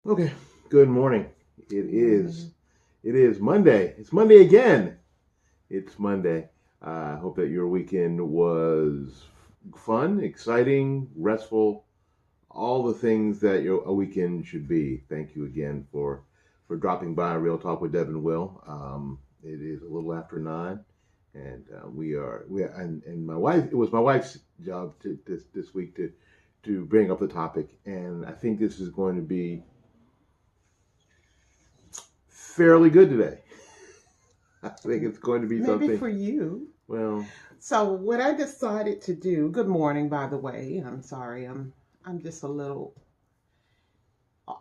Okay. Good morning. It is. Morning. It is Monday. It's Monday again. It's Monday. I hope that your weekend was fun, exciting, restful, all the things that a weekend should be. Thank you again for dropping by Real Talk with Deb and Will. It is a little after 9, and and my wife. It was my wife's job this week to bring up the topic, and I think this is going to be fairly good today. I think it's going to be Maybe something. for you. Well, So what I decided to do. Good morning, by the way. I'm sorry. I'm just a little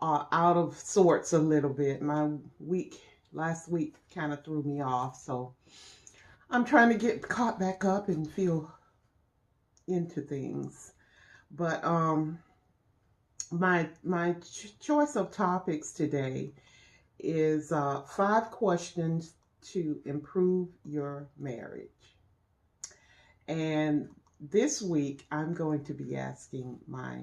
out of sorts a little bit. My week last week kind of threw me off, so I'm trying to get caught back up and feel into things. But my choice of topics today is 5 questions to improve your marriage. And this week, I'm going to be asking my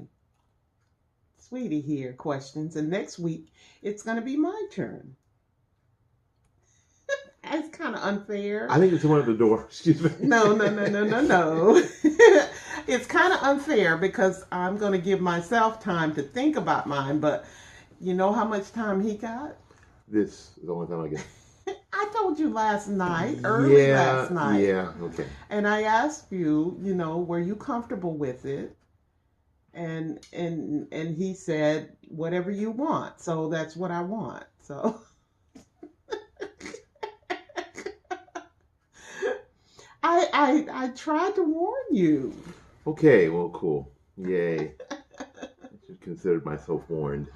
sweetie here questions. And next week, it's going to be my turn. It's kind of unfair. I think it's someone at the door. Excuse me. No, no, no, no, no, no. It's kind of unfair because I'm going to give myself time to think about mine. But you know how much time he got? This is the only time I get. I told you last night, early last Yeah, night. yeah, okay. And I asked you, were you comfortable with it? And he said whatever you want, so that's what I want. So I tried to warn you. Okay, well, cool. Yay. I should consider myself warned.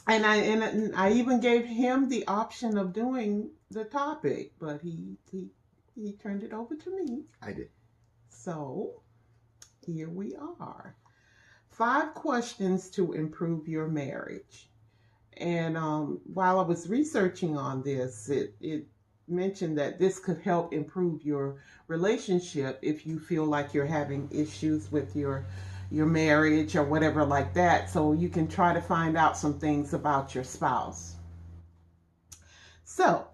And I even gave him the option of doing the topic, but he turned it over to me. I did. So here we are. 5 questions to improve your marriage. And while I was researching on this, it mentioned that this could help improve your relationship if you feel like you're having issues with your marriage or whatever like that. So you can try to find out some things about your spouse. So,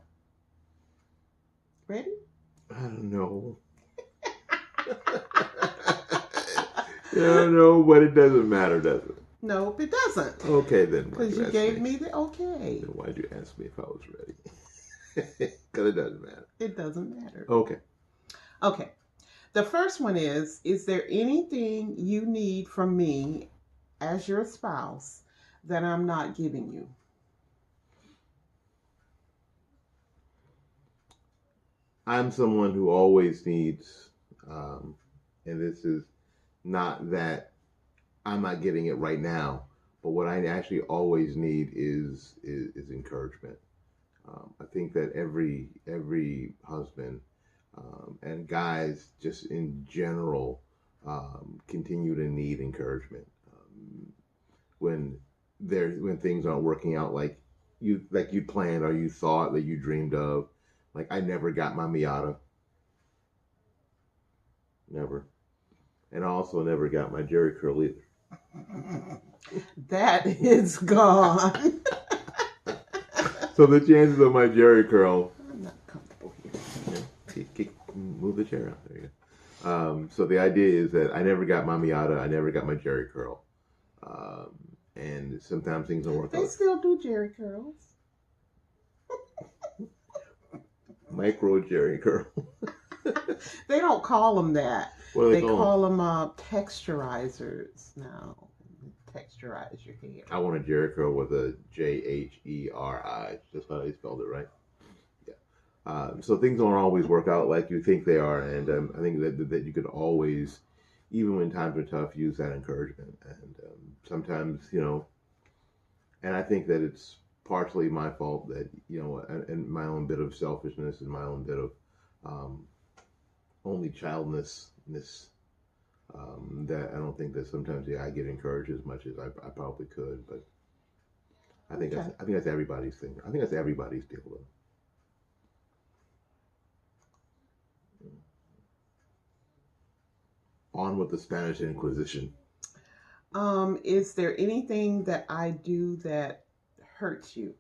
ready? I don't know. I don't know, but it doesn't matter, does it? Nope, it doesn't. Okay, then why'd Because you you ask gave me? me the okay. Then why'd you ask me if I was ready? Because it doesn't matter. It doesn't matter. Okay. Okay. The first one is there anything you need from me as your spouse that I'm not giving you? I'm someone who always needs, um, and this is not that I'm not getting it right now, but what I actually always need is encouragement. I think that every husband and guys just in general continue to need encouragement when when things aren't working out like you planned or you thought that you dreamed of. Like I never got my Miata, never, and I also never got my Jerry curl either. That is gone. So the chances of my Jerry curl, I'm not comfortable here. move the chair out there. You go. So the idea is that I never got my Miata, I never got my Jerry curl, um, and sometimes things don't work They out. still do Jerry curls. Micro Jerry curl. They don't call them that. What do they They call them? call them texturizers now. Texturize your hair. I want a Jerry curl with a Jheri. That's how they spelled it, right? Yeah. So things don't always work out like you think they are, and I think that you could always, even when times are tough, use that encouragement. And sometimes, and I think that it's partially my fault that and my own bit of selfishness and my own bit of um, only childness that I don't think that sometimes I get encouraged as much as I probably could, but Okay. I think that's everybody's thing. I think that's everybody's deal though. On with the Spanish Inquisition. Is there anything that I do that hurts you?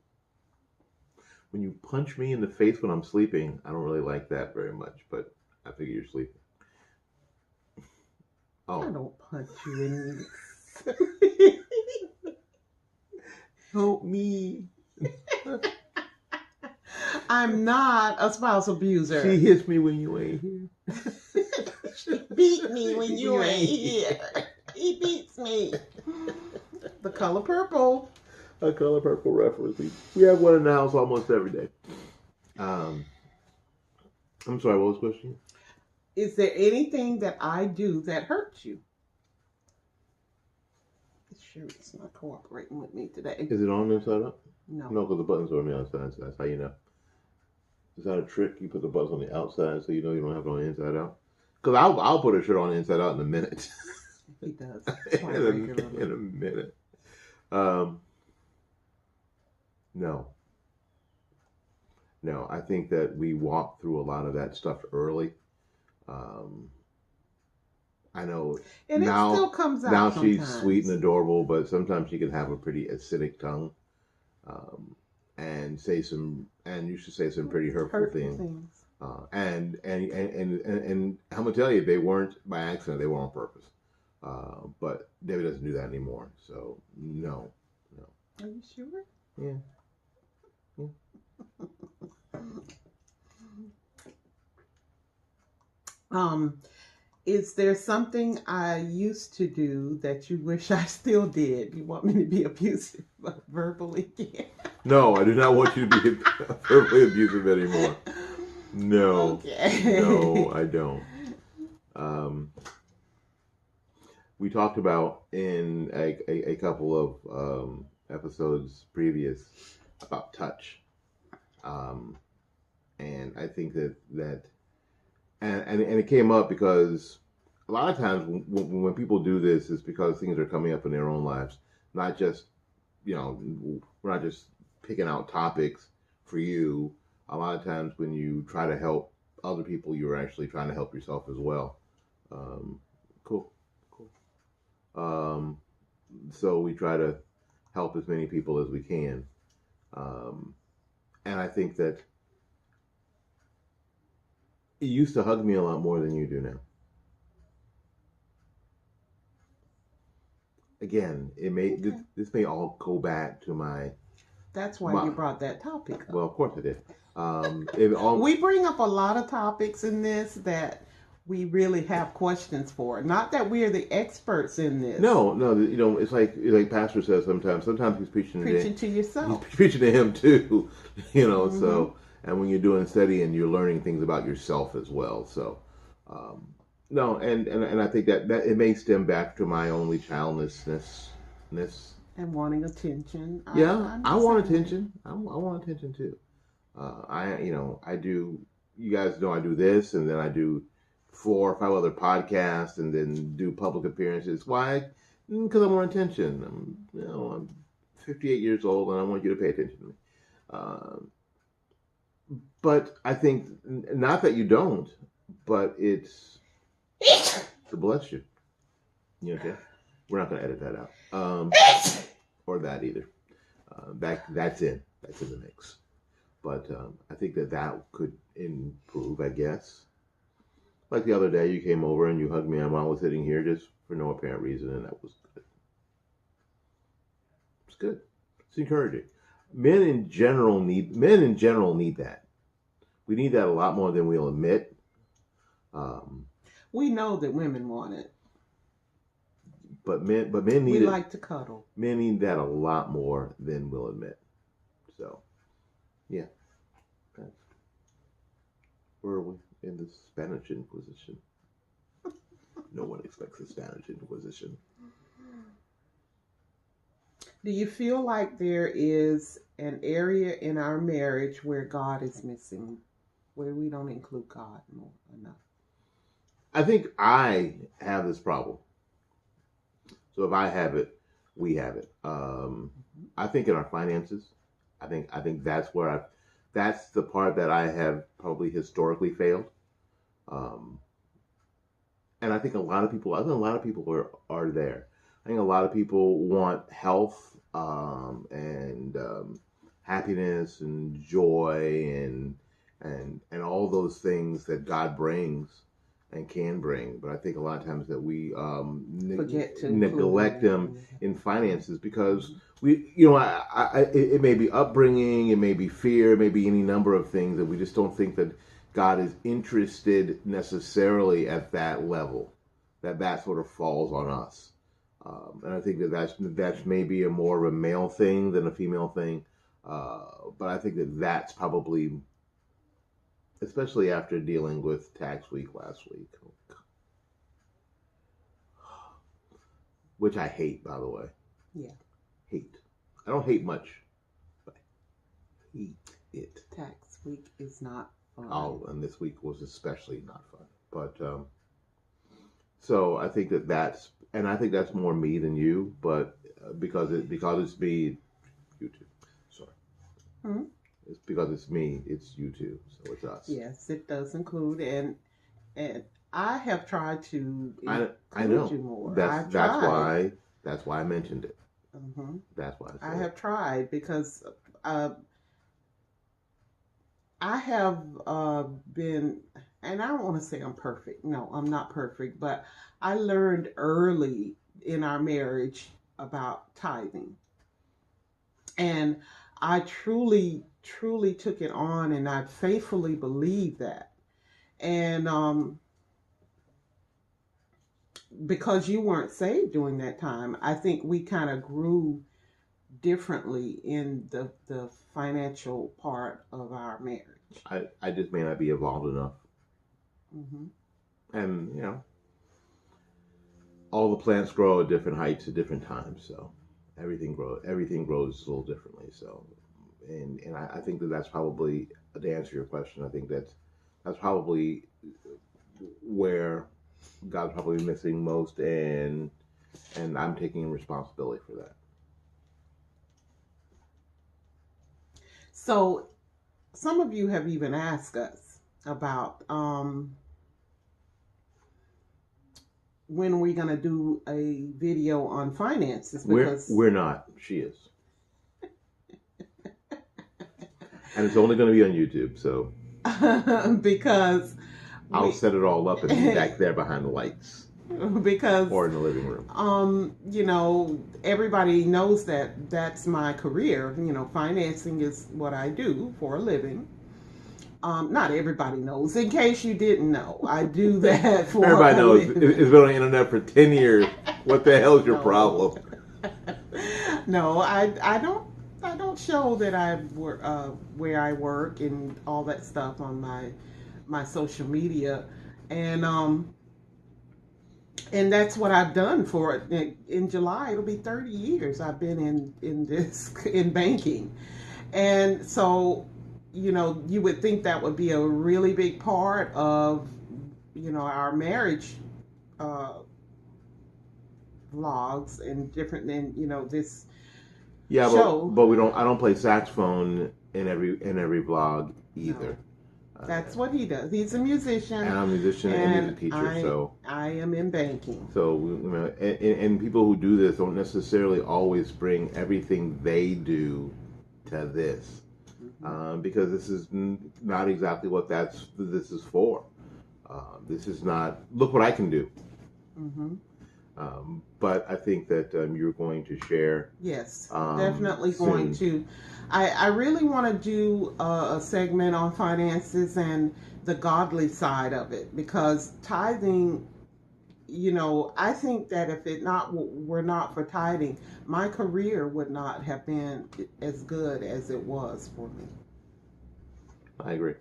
When you punch me in the face when I'm sleeping, I don't really like that very much, but I figure you're sleeping. I Oh, don't punch you in the help me. I'm not a spouse abuser. She hits me when you ain't here. She beat me when you ain't here. He beats me. The Color Purple. A Color Purple reference. We have one in the house almost every day. Um, I'm sorry, what was the question? Is there anything that I do that hurts you? Sure, it's not cooperating with me today. Is it on the inside up? No. No, because the buttons are on the outside, so that's how you know. Is that a trick? You put the buttons on the outside so you know you don't have it on the inside out? Because I'll put a shirt on the inside out in a minute. He does. in a minute. No. No, I think that we walk through a lot of that stuff early. Um, I know and now, it still comes out now sometimes. she's sweet and adorable, but sometimes she can have a pretty acidic tongue, and you should say some pretty hurtful things. And I'm gonna tell you, they weren't by accident; they were on purpose. But Debbie doesn't do that anymore, so no. Are you sure? Yeah. Is there something I used to do that you wish I still did? You want me to be abusive verbally again? No, I do not want you to be verbally abusive anymore. No. Okay. No, I don't. We talked about in a couple of episodes previous about touch. And I think that and it came up because a lot of times when people do this, it's because things are coming up in their own lives, not just, we're not just picking out topics for you. A lot of times when you try to help other people, you're actually trying to help yourself as well. Cool. So we try to help as many people as we can. And I think that you used to hug me a lot more than you do now. Again, this may all go back to my. That's why you brought that topic up. Well, of course I did. We bring up a lot of topics in this that we really have questions for. Not that we're the experts in this. No, it's like Pastor says sometimes. Sometimes he's preaching to yourself. He's preaching to him too, Mm-hmm. So, and when you're doing studying, you're learning things about yourself as well. So, no, and I think that it may stem back to my only childlessness. And wanting attention. I want attention. I want attention too. I do. You guys know I do this, and then I do 4 or 5 other podcasts, and then do public appearances. Why? Because I want attention. I'm 58 years old, and I want you to pay attention to me. But I think not that you don't, but it's bless you. You okay? We're not going to edit that out, or that either. That's in the mix. But I think that could improve, I guess. Like the other day, you came over and you hugged me while I was sitting here just for no apparent reason, and that was good. It's good. It's encouraging. Men in general need that. We need that a lot more than we'll admit. We know that women want it. But men need we it. Like to cuddle. Men need that a lot more than we'll admit. So, yeah. Where are we? In the Spanish Inquisition. No one expects the Spanish Inquisition. Do you feel like there is an area in our marriage where God is missing, where we don't include God enough? I think I have this problem. So if I have it, we have it. I think in our finances, I think that's the part that I have probably historically failed. And I think a lot of people are there. I think a lot of people want health and happiness and joy and all those things that God brings and can bring. But I think a lot of times that we Forget to neglect them include in finances because that. we, it may be upbringing, it may be fear, it may be any number of things that we just don't think that God is interested necessarily at that level, that sort of falls on us. And I think that's maybe a more of a male thing than a female thing. But I think that's probably, especially after dealing with tax week last week, which I hate, by the way. Yeah. Hate. I don't hate much, but I hate it. Tax week is not fun. Oh, and this week was especially not fun. But so I think and I think that's more me than you, but because it's me, you too. Sorry. Hmm? It's because it's me, it's you too. So it's us. Yes, it does include, and I have tried to I know. you more. That's why I mentioned it. Mm-hmm. That's why I have tried because I have been, and I don't want to say I'm perfect. No, I'm not perfect, but I learned early in our marriage about tithing. And I truly, truly took it on and I faithfully believe that. And because you weren't saved during that time, I think we kind of grew differently in the financial part of our marriage. I just may not be evolved enough. Hmm. And, all the plants grow at different heights at different times. So everything grows a little differently. So, and I think that's probably, to answer your question, I think that's probably where God's probably missing most, and I'm taking responsibility for that. So some of you have even asked us about when we're going to do a video on finances because we're not. She is. And it's only going to be on YouTube, so because I'll set it all up and be back there behind the lights. Because or in the living room. Everybody knows that that's my career. Financing is what I do for a living. Not everybody knows. In case you didn't know, I do that for everybody knows. It's been on the internet for 10 years. What the hell is your problem? No, I don't show that I work where I work and all that stuff on my social media, and that's what I've done for it. In July, it'll be 30 years I've been in banking, and so you would think that would be a really big part of our marriage vlogs and different than this. Yeah, show. but we don't. I don't play saxophone in every vlog either. No. That's what he does. He's a musician. And I'm a musician and he's a teacher. I am in banking. So and people who do this don't necessarily always bring everything they do to this, because this is not exactly what this is for. This is not. Look what I can do. Mm-hmm. But I think that you're going to share. Yes, definitely going to. I really want to do a segment on finances and the godly side of it, because tithing, I think that if it were not for tithing, my career would not have been as good as it was for me. I agree.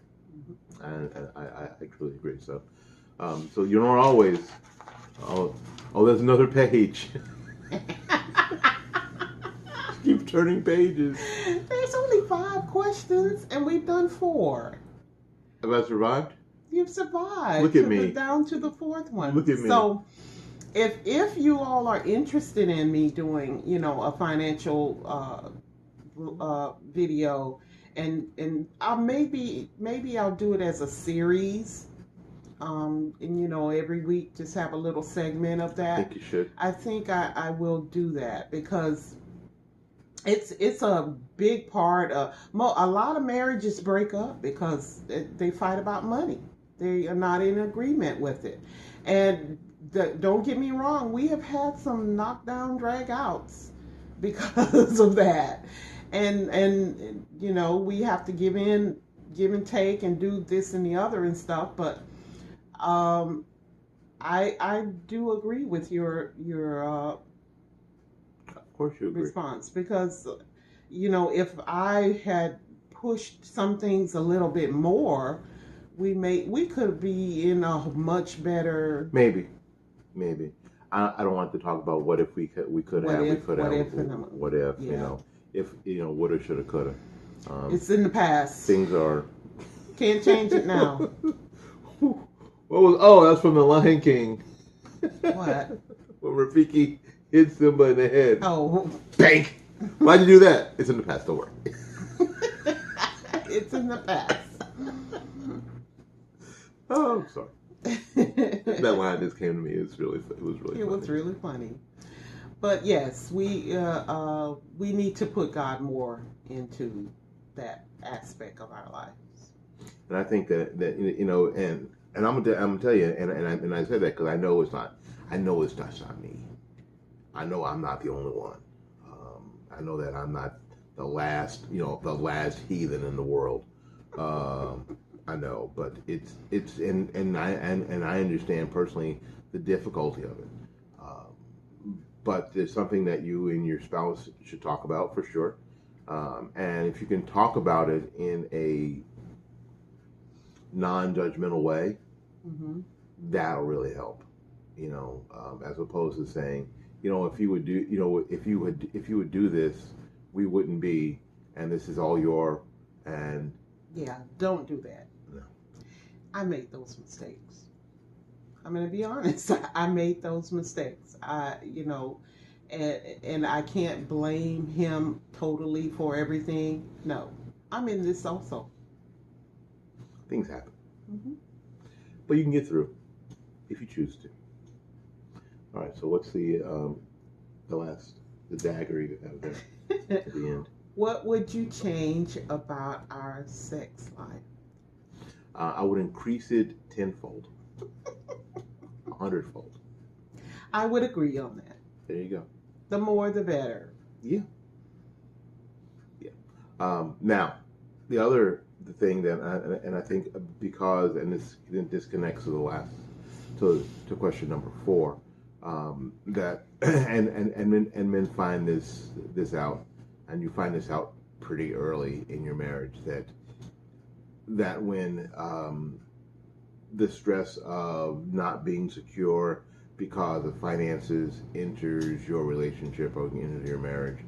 I truly agree. So, so you don't always. Oh, there's another page. Keep turning pages. There's only 5 questions, and we've done 4. Have I survived? You've survived. Look at me. Down to the 4th one. Look at me. So, if you all are interested in me doing, a financial video, and maybe I'll do it as a series. and every week just have a little segment of I that. think you should. I think I will do that because it's a big part of a lot of marriages break up because they fight about money. They are not in agreement with it, and don't get me wrong, we have had some knockdown drag outs because of that, and we have to give and take, and do this and the other and stuff. But um, I do agree with your Of course, you agree. response because if I had pushed some things a little bit more, we could be in a much better Maybe, maybe. I don't want to talk about what if we could what have, we if could what have, if and what if, yeah, if, woulda, shoulda, coulda. it's in the past. Things are. Can't change it now. What was? Oh, that's from the Lion King. What? When Rafiki hit Simba in the head. Oh. Bang! Why'd you do that? It's in the past. Don't worry. It's in the past. Oh, I'm sorry. That line just came to me. It was really It was really funny. But yes, we need to put God more into that aspect of our lives. And I think that and I'm gonna tell you, and I said that because I know it's not me. I know I'm not the only one. I know that I'm not the last heathen in the world. I know, but it's and I understand personally the difficulty of it. But there's something that you and your spouse should talk about for sure. And if you can talk about it in a non-judgmental way, Mm-hmm. that'll really help. As opposed to saying, if you would do, if you would do this, we wouldn't be, and this is all and Yeah, don't do that. no. I made those mistakes. I'm going to be honest. I made those mistakes. And I can't blame him totally for everything. No, I'm in this also. Things happen, Mm-hmm. but you can get through if you choose to. All right. So what's the dagger you have there at the end? What would you change about our sex life? I would increase it tenfold, 100-fold. I would agree on that. There you go. The more, the better. Yeah. Yeah. Now, the thing that, and I think because, and this connects to the last, to question number 4, that, and men find this out, and you find this out pretty early in your marriage, that when the stress of not being secure because of finances enters your relationship or enters your marriage,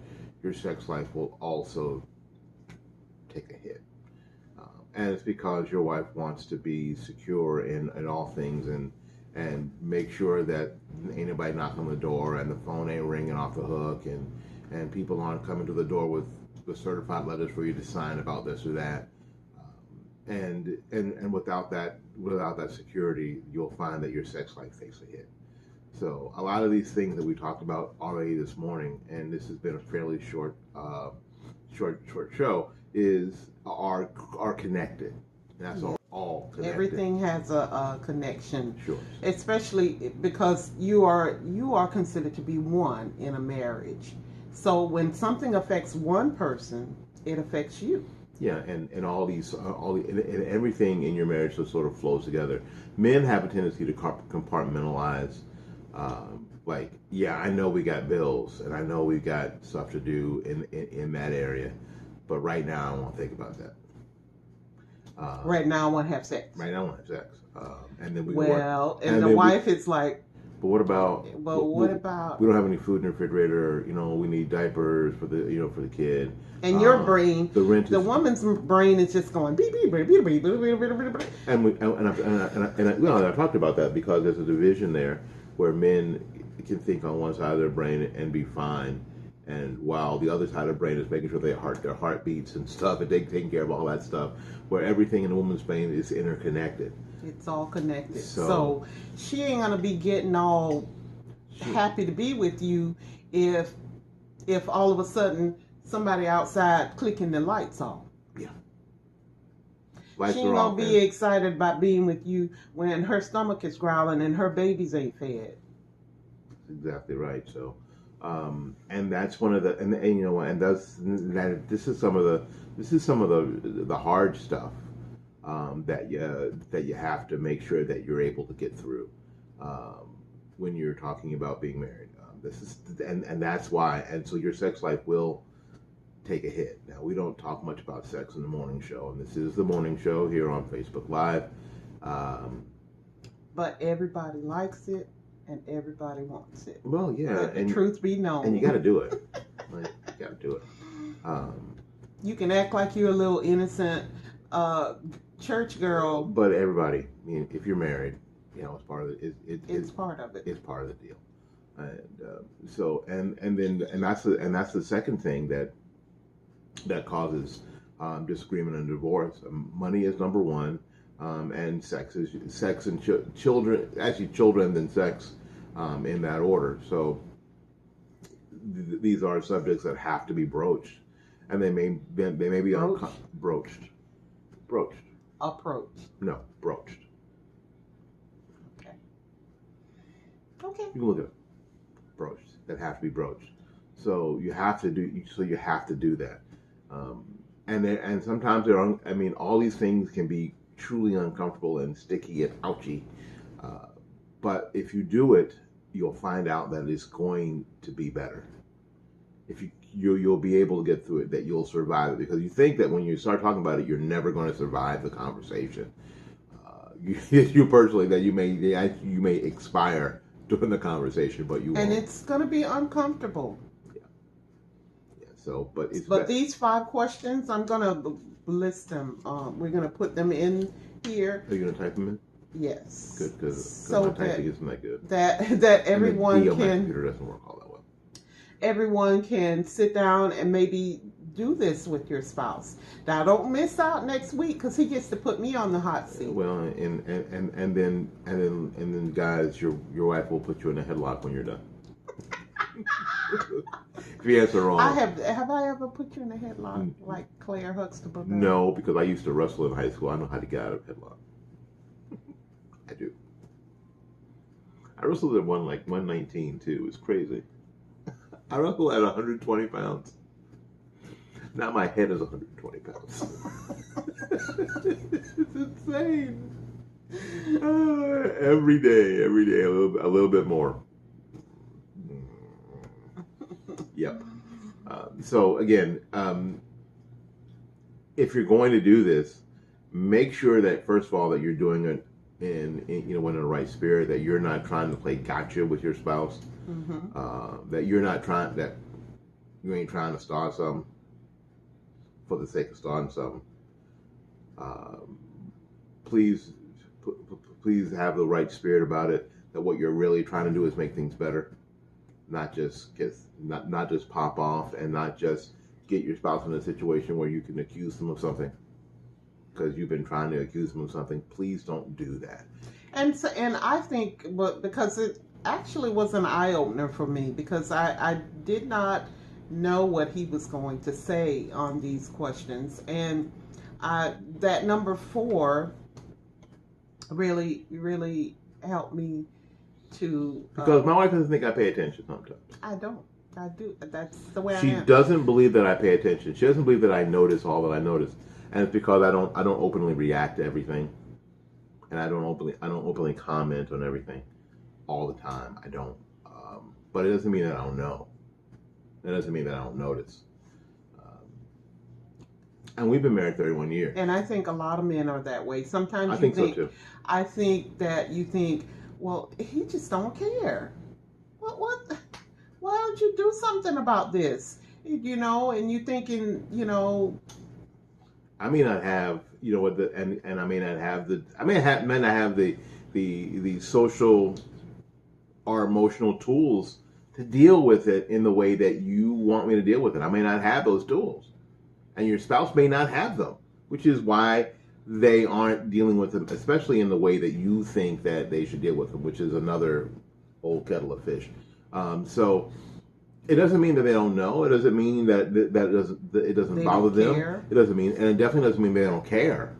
your sex life will also take a hit. And it's because your wife wants to be secure in all things and make sure that ain't anybody knocking on the door and the phone ain't ringing off the hook and people aren't coming to the door with certified letters for you to sign about this or that. And without that security, you'll find that your sex life takes a hit. So a lot of these things that we talked about already this morning, and this has been a fairly short show, are connected. And that's all connected. Everything has a connection. Sure. Especially because you are considered to be one in a marriage. So when something affects one person, it affects you. Yeah, and and everything in your marriage sort of flows together. Men have a tendency to compartmentalize. I know we got bills, and I know we got stuff to do in that area, but right now I don't want to think about that. Right now I want to have sex. Right now I want to have sex, and then and the wife is like. But what about? What about? We don't have any food in the refrigerator. We need diapers for the kid. And your brain, the woman's brain is just going beep beep beep beep beep beep beep beep. And I've talked about that because there's a division there where men can think on one side of their brain and be fine, And while the other side of the brain is making sure their heart beats and stuff, and taking care of all that stuff, where everything in a woman's brain is interconnected. It's all connected. So, So she ain't gonna be getting all she, happy to be with you if all of a sudden somebody outside clicking the lights off. yeah, She lights ain't are gonna off. be excited about being with you when her stomach is growling and her babies ain't fed. Exactly right. So, and that's one of the and you know and that's that this is some of the hard stuff that you have to make sure that you're able to get through when you're talking about being married. This is and that's why, and so your sex life will take a hit. Now we don't talk much about sex in the morning show, and this is the morning show here on Facebook Live. Um, But everybody likes it and everybody wants it. well, yeah, Let the and truth be known. and you got to do it. Like, you got to do it. Um, You can act like you're a little innocent church girl. but everybody, I mean, if you're married, you know, it's part of it. It's part of it. It's part of the deal. And so and that's the second thing that causes disagreement and divorce. Money is number one, and sex and children, actually children then sex, in that order. So these are subjects that have to be broached, and they may be broached. Approach. No, broached. Okay. Okay. You can look at it. Broached, that have to be broached. So you have to do that. And sometimes I mean, all these things can be truly uncomfortable and sticky and ouchy. But if you do it, you'll find out that it's going to be better. If you'll be able to get through it, that you'll survive it, because you think that when you start talking about it, you're never going to survive the conversation. You personally, that you may expire during the conversation, but you won't. And it's going to be uncomfortable. Yeah. So, but these 5 questions, I'm going to list them. We're going to put them in here. Are you going to type them in? Yes. Good, because so my typing isn't that good. That everyone my can. computer doesn't work all that well. Everyone can sit down and maybe do this with your spouse. Now, don't miss out next week, because he gets to put me on the hot seat. Well, and then guys, your wife will put you in a headlock when you're done. If you answer wrong. Have I ever put you in a headlock like Claire Huxtable? No, because I used to wrestle in high school. I know how to get out of a headlock. I do. I wrestled at 119 too. It's crazy. I wrestled at 120 pounds. Now my head is 120 pounds. It's insane. Every day, a little bit more. Yep. So again, if you're going to do this, make sure that first of all that you're doing it in the right spirit. That you're not trying to play gotcha with your spouse. Mm-hmm. That you ain't trying to start something for the sake of starting something. Please have the right spirit about it. That what you're really trying to do is make things better, not just pop off, and not just get your spouse in a situation where you can accuse them of something because you've been trying to accuse them of something. Please don't do that. And I think, because it actually was an eye opener for me, because I did not know what he was going to say on these questions, and that number 4 really helped me to. Because my wife doesn't think I pay attention sometimes. I don't. I do. That's the way I am. She doesn't believe that I pay attention. She doesn't believe that I notice all that I notice, and it's because I don't openly react to everything, and I don't openly comment on everything all the time. I don't. But it doesn't mean that I don't know. That doesn't mean that I don't notice. And we've been married 31 years. And I think a lot of men are that way. Sometimes I think so too. I think that you think, well, he just don't care. What? Why don't you do something about this? And you're thinking, I may not have, and I may not have the social or emotional tools to deal with it in the way that you want me to deal with it. I may not have those tools, and your spouse may not have them, which is why they aren't dealing with them, especially in the way that you think that they should deal with them, which is another old kettle of fish. So it doesn't mean that they don't know. It doesn't mean that it doesn't They bother don't them. care. It doesn't mean, and it definitely doesn't mean they don't care.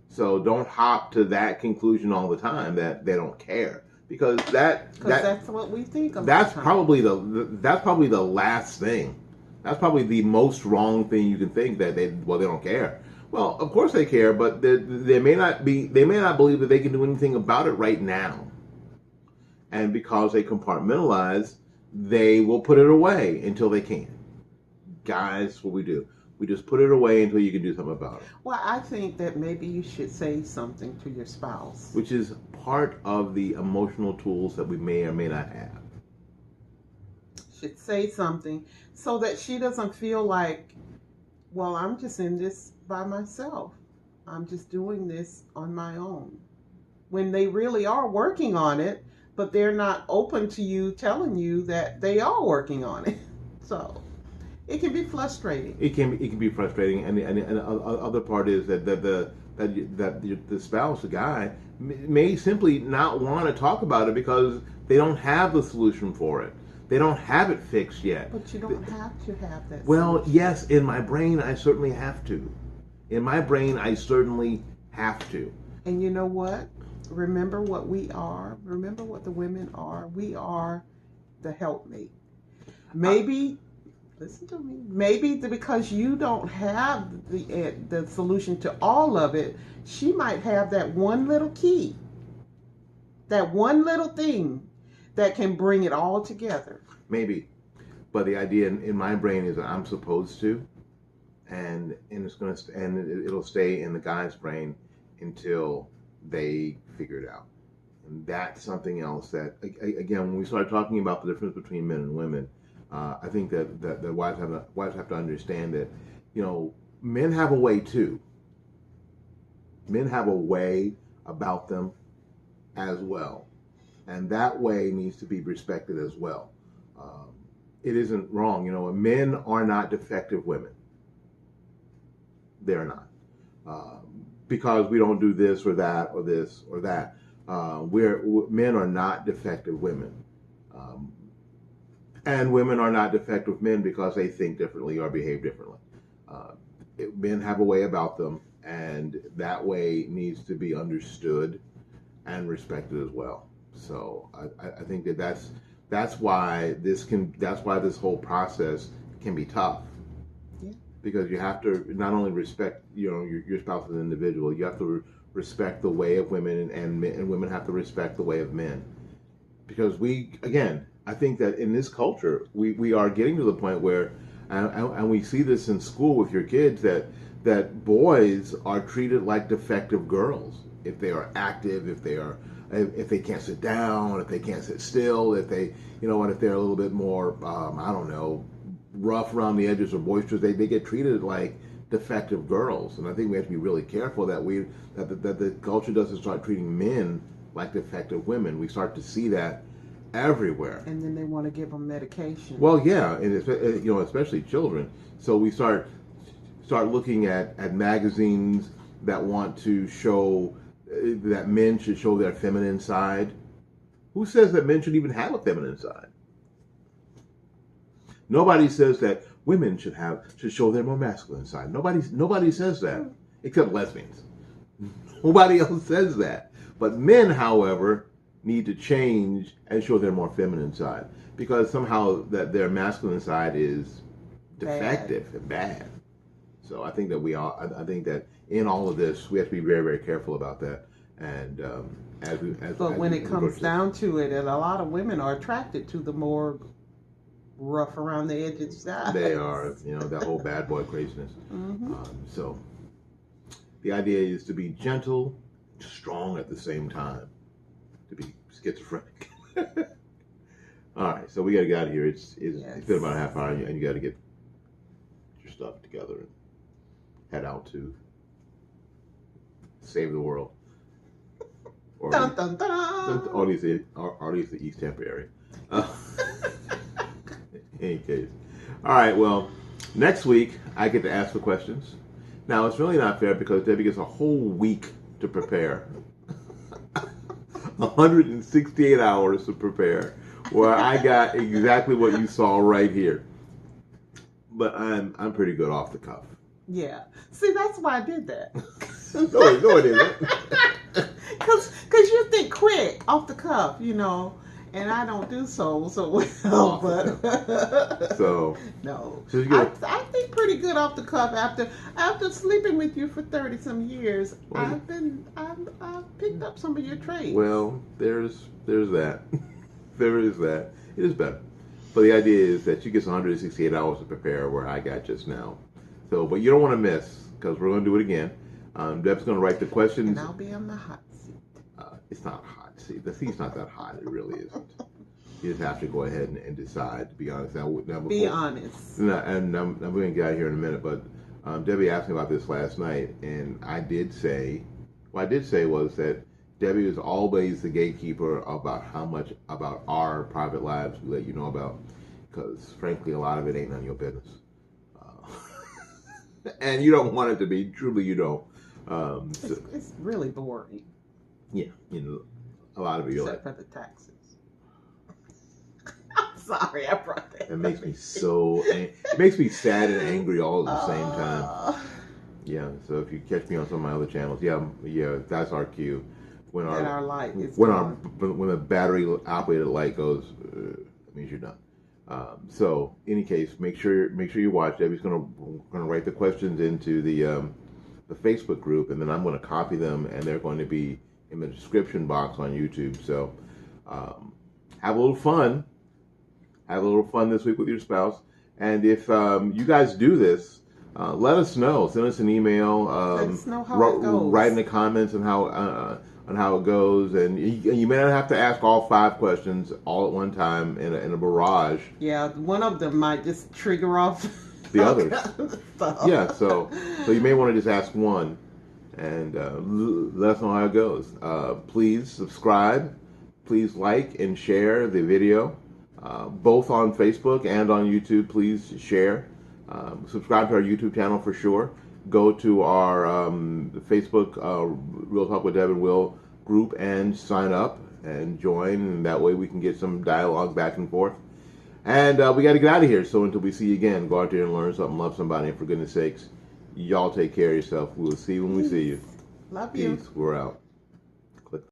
So don't hop to that conclusion all the time that they don't care, because That's what we think of. that's probably the last thing. That's probably the most wrong thing you can think, that they don't care. Well, of course they care, but they may not believe that they can do anything about it right now. And because they compartmentalize, they will put it away until they can. Guys, what we do, we just put it away until you can do something about it. Well, I think that maybe you should say something to your spouse. Which is part of the emotional tools that we may or may not have. Should say something so that she doesn't feel like, well, I'm just in this by myself. I'm just doing this on my own. When they really are working on it, but they're not open to you telling you that they are working on it. So it can be frustrating. It can be frustrating, and the other part is that the spouse, the guy, may simply not want to talk about it because they don't have the solution for it. They don't have it fixed yet. But you don't have to have that. Well, solution. yes, in my brain, I certainly have to. In my brain, I certainly have to. And you know what? Remember what we are. Remember what the women are. We are the helpmate. Maybe, listen to me. Maybe because you don't have the solution to all of it, she might have that one little key, that one little thing that can bring it all together. Maybe, but the idea in my brain is that I'm supposed to, and it'll stay in the guy's brain until they figure it out. And that's something else that, again, when we start talking about the difference between men and women, I think that the wives have to understand that, men have a way too. Men have a way about them as well, and that way needs to be respected as well. It isn't wrong, men are not defective women. They're not. Because we don't do this or that or this or that. Men are not defective women. And women are not defective men because they think differently or behave differently. Men have a way about them, and that way needs to be understood and respected as well. So I think that's why this whole process can be tough. Because you have to not only respect, your spouse as an individual, you have to respect the way of women, and women have to respect the way of men. Because I think that in this culture, we are getting to the point where, and we see this in school with your kids, that boys are treated like defective girls. If they are active, if they can't sit down, if they can't sit still, if they, if they're a little bit more, I don't know, rough around the edges or boisterous, they get treated like defective girls. And I think we have to be really careful that the culture doesn't start treating men like defective women. We start to see that everywhere. And then they want to give them medication. Well, yeah, and especially children. So we start looking at magazines that want to show that men should show their feminine side. Who says that men should even have a feminine side? Nobody says that women should show their more masculine side. Nobody says that, except lesbians. Nobody else says that. But men, however, need to change and show their more feminine side, because somehow that their masculine side is defective and bad. So I think that in all of this, we have to be very, very careful about that. And but when it comes down to it, and a lot of women are attracted to the more rough around the edges side. They are, that whole bad boy craziness. Mm-hmm. So the idea is to be gentle, strong at the same time, to be schizophrenic. All right, so we got to get out of here. It's been about a half hour, and you got to get your stuff together and head out to save the world. Or Dun, dun, dun. or at least the East Tampa area. any case. All right, well, next week I get to ask the questions. Now, it's really not fair because Debbie gets a whole week to prepare. 168 hours to prepare, where I got exactly what you saw right here. But I'm pretty good off the cuff. Yeah. See, that's why I did that. No, it isn't. Cause you think quick off the cuff, and I don't do so well. But So no, so you get, I think pretty good off the cuff after sleeping with you for 30 some years. Well, I've picked up some of your traits. well, there's that. There is that. It is better. But the idea is that she gets 168 hours to prepare, where I got just now. So, but you don't want to miss, because we're going to do it again. Deb's going to write the questions. And I'll be on the hot seat. It's not hot. See, the seat's not that hot. It really isn't. You just have to go ahead and decide, to be honest. Now be honest. And I'm going to get out of here in a minute, but Debbie asked me about this last night, and I did say, what I did say was that Debbie is always the gatekeeper about how much about our private lives we let you know about, because frankly, a lot of it ain't none of your business. And you don't want it to be. Truly, you don't. It's really boring. Yeah, a lot of it. Except for the taxes. I'm sorry, I brought that. It makes me it makes me sad and angry all at the same time. Yeah. So if you catch me on some of my other channels, yeah, that's our cue. When our light is when the battery operated light goes, it means you're done. So, in any case, make sure you watch. Debbie's gonna write the questions into the Facebook group, and then I'm gonna copy them, and they're going to be in the description box on YouTube. So, have a little fun. Have a little fun this week with your spouse. And if you guys do this, let us know. Send us an email. Let us know how it goes. Write in the comments on how it goes, and you may not have to ask all 5 questions all at one time in a barrage. Yeah, one of them might just trigger off the others. Stuff. Yeah, so you may want to just ask one, and let us know how it goes. Please subscribe. Please like and share the video, both on Facebook and on YouTube. Please share. Subscribe to our YouTube channel for sure. Go to our Facebook Real Talk with Deb and Will group and sign up and join, and that way we can get some dialogue back and forth. And we got to get out of here, so until we see you again, go out there and learn something, love somebody, and for goodness sakes, y'all take care of yourself. We'll see you when we see you. Love you. Peace. We're out.